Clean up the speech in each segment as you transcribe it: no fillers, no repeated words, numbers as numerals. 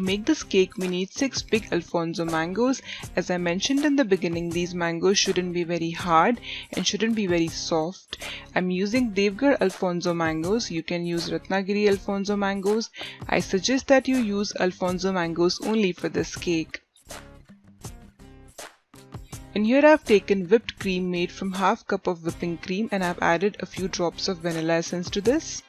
To make this cake, we need 6 big Alphonso mangoes. As I mentioned in the beginning, these mangoes shouldn't be very hard and shouldn't be very soft. I'm using Devgarh Alphonso mangoes. You can use Ratnagiri Alphonso mangoes. I suggest that you use Alphonso mangoes only for this cake. And here I've taken whipped cream made from half cup of whipping cream, and I've added a few drops of vanilla essence to this.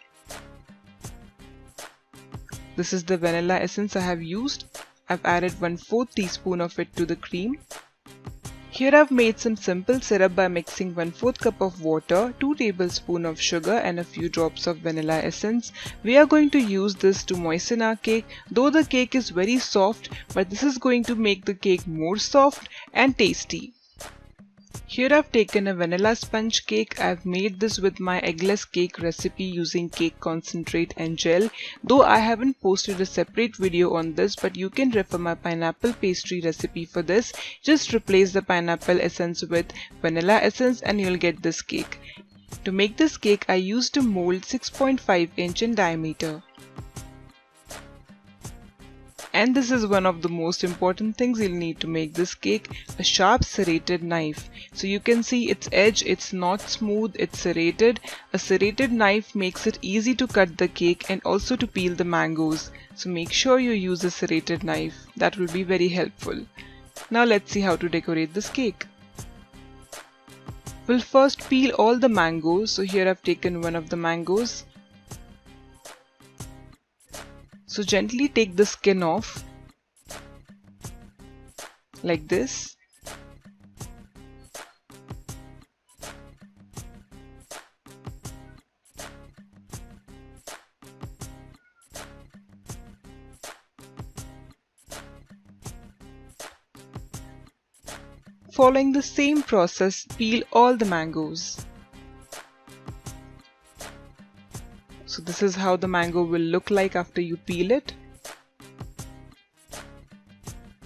This is the vanilla essence I have used. I've added 1/4 teaspoon of it to the cream. Here I've made some simple syrup by mixing 1/4 cup of water, 2 tablespoons of sugar and a few drops of vanilla essence. We are going to use this to moisten our cake. Though the cake is very soft, but this is going to make the cake more soft and tasty. Here I've taken a vanilla sponge cake. I've made this with my eggless cake recipe using cake concentrate and gel. Though I haven't posted a separate video on this, but you can refer my pineapple pastry recipe for this. Just replace the pineapple essence with vanilla essence and you'll get this cake. To make this cake, I used a mold 6.5 inch in diameter. And this is one of the most important things you'll need to make this cake, a sharp serrated knife. So you can see its edge, it's not smooth, it's serrated. A serrated knife makes it easy to cut the cake and also to peel the mangoes. So make sure you use a serrated knife, that will be very helpful. Now let's see how to decorate this cake. We'll first peel all the mangoes. So here I've taken one of the mangoes. So gently take the skin off, like this. Following the same process, peel all the mangoes. So this is how the mango will look like after you peel it.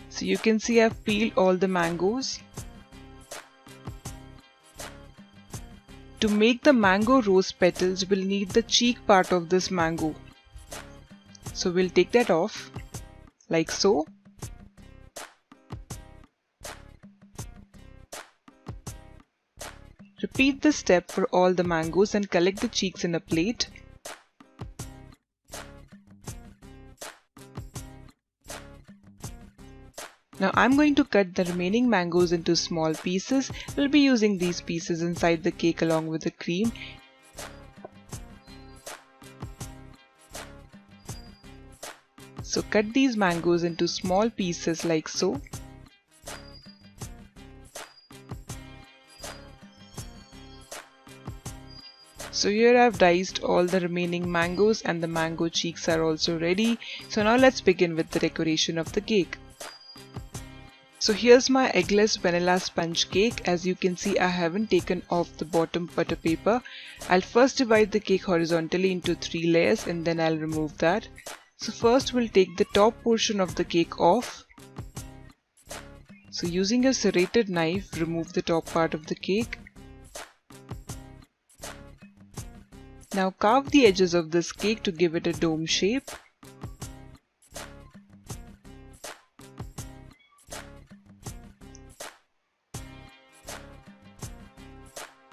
So you can see I've peeled all the mangoes. To make the mango rose petals, we'll need the cheek part of this mango. So we'll take that off, like so. Repeat this step for all the mangoes and collect the cheeks in a plate. Now I'm going to cut the remaining mangoes into small pieces. We'll be using these pieces inside the cake along with the cream. So cut these mangoes into small pieces like so. So here I've diced all the remaining mangoes and the mango cheeks are also ready. So now let's begin with the decoration of the cake. So here's my eggless vanilla sponge cake. As you can see, I haven't taken off the bottom butter paper. I'll first divide the cake horizontally into 3 layers and then I'll remove that. So first we'll take the top portion of the cake off. So using a serrated knife, remove the top part of the cake. Now carve the edges of this cake to give it a dome shape.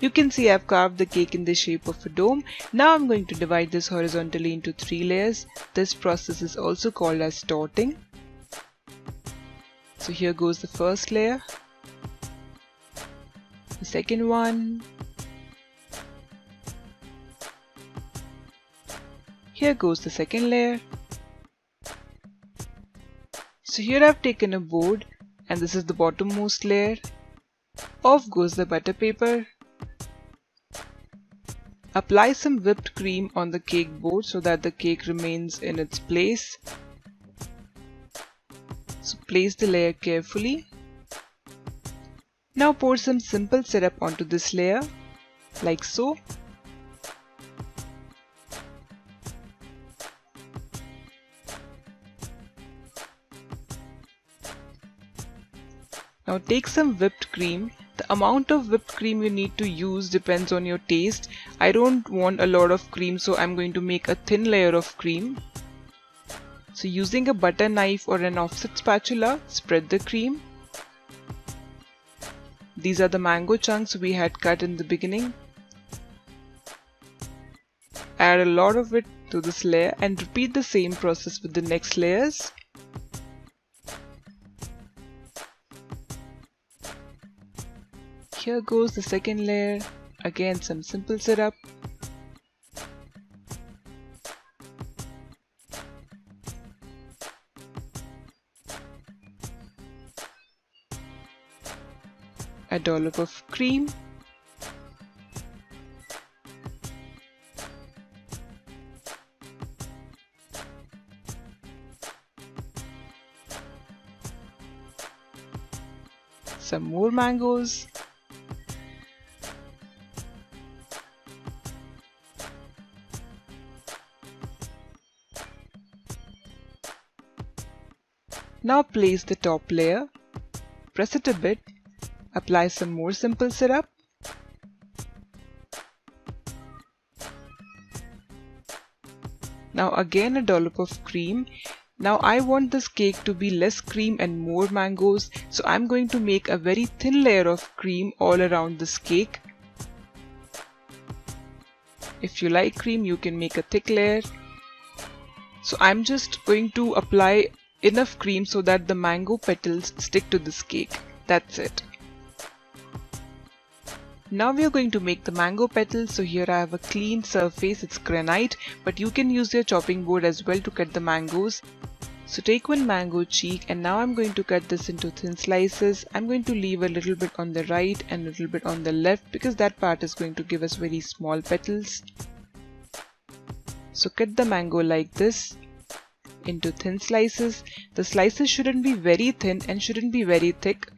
You can see I've carved the cake in the shape of a dome. Now I'm going to divide this horizontally into 3 layers. This process is also called as torting. So here goes the first layer, the second one, here goes the second layer. So here I've taken a board and this is the bottommost layer. Off goes the butter paper. Apply some whipped cream on the cake board so that the cake remains in its place. So place the layer carefully. Now pour some simple syrup onto this layer, like so. Now take some whipped cream. The amount of whipped cream you need to use depends on your taste. I don't want a lot of cream, so I'm going to make a thin layer of cream. So using a butter knife or an offset spatula, spread the cream. These are the mango chunks we had cut in the beginning. Add a lot of it to this layer and repeat the same process with the next layers. Here goes the second layer. Again, some simple syrup. A dollop of cream. Some more mangoes. Now place the top layer, press it a bit, apply some more simple syrup. Now again a dollop of cream. Now I want this cake to be less cream and more mangoes, so I'm going to make a very thin layer of cream all around this cake. If you like cream, you can make a thick layer. So I'm just going to apply enough cream so that the mango petals stick to this cake. That's it. Now we are going to make the mango petals. So here I have a clean surface, it's granite, but you can use your chopping board as well to cut the mangoes. So take one mango cheek and now I'm going to cut this into thin slices. I'm going to leave a little bit on the right and a little bit on the left because that part is going to give us very small petals. So cut the mango like this into thin slices. The slices shouldn't be very thin and shouldn't be very thick.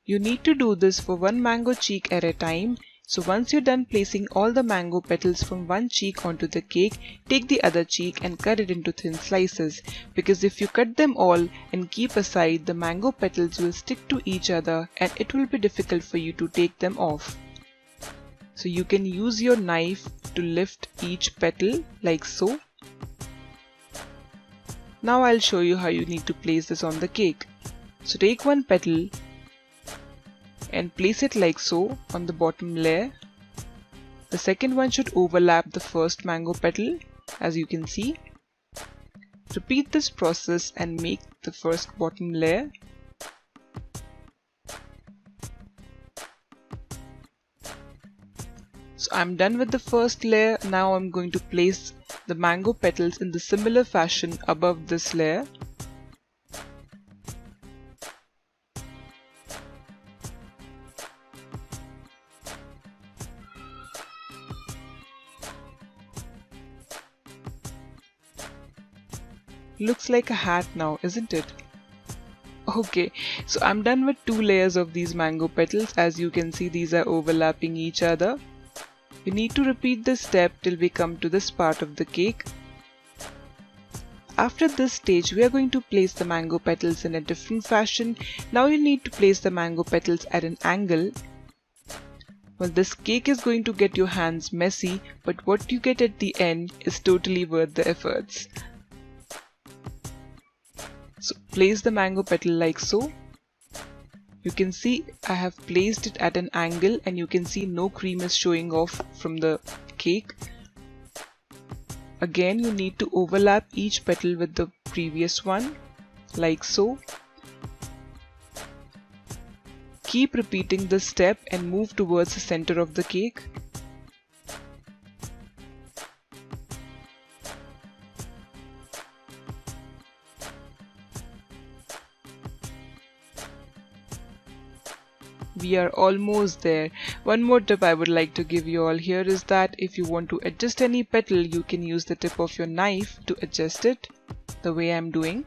You need to do this for one mango cheek at a time. So once you're done placing all the mango petals from one cheek onto the cake, take the other cheek and cut it into thin slices. Because if you cut them all and keep aside, the mango petals will stick to each other and it will be difficult for you to take them off. So you can use your knife to lift each petal like so. Now I'll show you how you need to place this on the cake. So take one petal and place it like so on the bottom layer. The second one should overlap the first mango petal, as you can see. Repeat this process and make the first bottom layer. So I'm done with the first layer. Now I'm going to place the mango petals in the similar fashion above this layer. Looks like a hat now, isn't it? Okay, so I'm done with 2 layers of these mango petals. As you can see, these are overlapping each other. You need to repeat this step till we come to this part of the cake. After this stage, we are going to place the mango petals in a different fashion. Now you need to place the mango petals at an angle. Well, this cake is going to get your hands messy, but what you get at the end is totally worth the efforts. So place the mango petal like so. You can see I have placed it at an angle and you can see no cream is showing off from the cake. Again, you need to overlap each petal with the previous one, like so. Keep repeating this step and move towards the center of the cake. We are almost there. One more tip I would like to give you all here is that if you want to adjust any petal, you can use the tip of your knife to adjust it, the way I'm doing.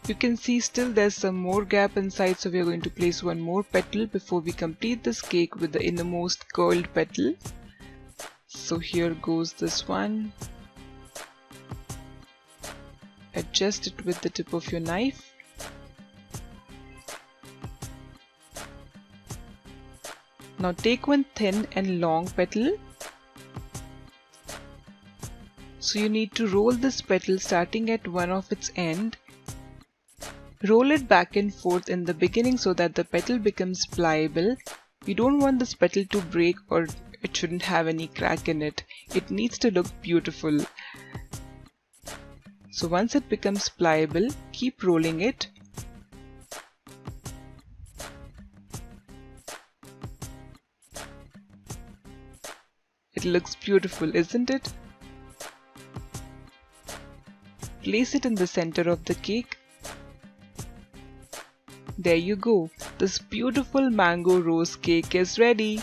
You can see still there's some more gap inside, so we are going to place one more petal before we complete this cake with the innermost curled petal. So here goes this one. Adjust it with the tip of your knife. Now take one thin and long petal. So you need to roll this petal starting at one of its end. Roll it back and forth in the beginning so that the petal becomes pliable. We don't want this petal to break, or it shouldn't have any crack in it. It needs to look beautiful. So once it becomes pliable, keep rolling it. It looks beautiful, isn't it? Place it in the center of the cake. There you go. This beautiful mango rose cake is ready.